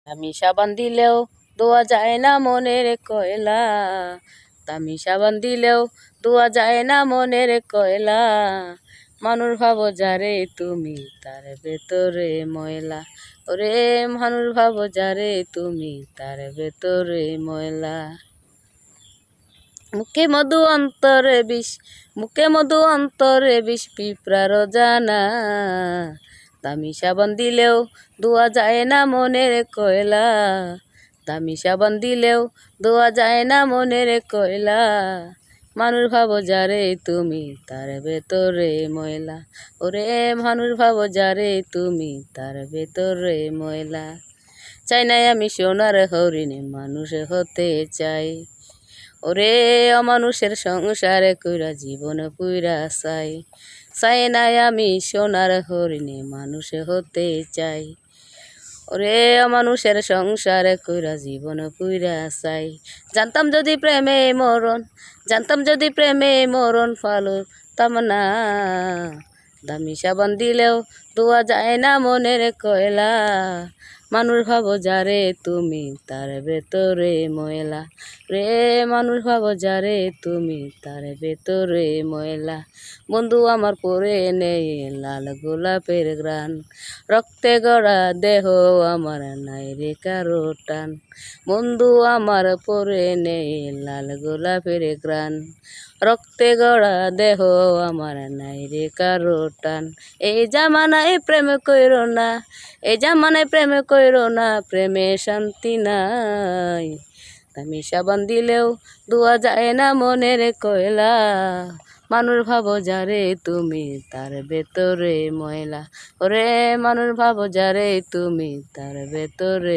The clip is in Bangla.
দামি সাবান দিলেও ধোয়া যায় না মনের কয়লা, দামি সাবান দিলেও ধোয়া যায় না মনের কয়লা। মানুষ ভাবো যারে তুমি তার ভেতরে ময়লা, ওরে মানুষ ভাবো যারে তুমি তার ভেতরে ময়লা। মুখে মধু অন্তরে বিষ, মুখে মধু অন্তরে বিষ পিঁপড়ার জানা। দামি সাবান দিলেও ধোয়া যায় না মনের কয়লা, দামি সাবান দিলেও ধোয়া যায় না মনের কয়লা। মানুষ ভাবো যারে তুমি তার ভেতরে ময়লা, ওরে মানুষ ভাবো যারে তুমি তার ভেতরে ময়লা। চাই নাই আমি সোনার হরিণে মানুষ হতে চাই, ওরে অমানুষের সংসারে কইরা জীবন পুইরা চাই। চাই নাই আমি সোনার হরিণে মানুষ হতে চাই, ওরে অমানুষের সংসারে কইরা জীবন পুইরা চাই। জানতাম যদি প্রেমে মরণ, জানতাম যদি প্রেমে মরণ ফালতাম না। দামি সাবান দিলেও ধোয়া যায় না মনের কয়লা, মানুষ ভাবো যারে তুমি তার ভেতরে ময়লা, রে মানুষ ভাবো যারে তুমি তার ভেতরে ময়লা। বন্ধু আমার পরে নেই লাল গোলাপের গ্রান, রক্তে গড়া দেহ আমার নাই রে কারো টান। বন্ধু আমার পরে নেই লাল গোলাপের গ্রান, রক্তে গড়া দেহ আমার নাই রে কারো টান। এই জামানায় প্রেম কইরো না, এই জামানায় প্রেম কইরো না, প্রেমে শান্তি নাই। দামি সাবান দিলেও ধোয়া যায় না মনের কয়লা, মানুষ ভাবো যারে তুমি তার ভেতরে ময়লা, ওরে মানুষ ভাবো যারে তুমি তার ভেতরে।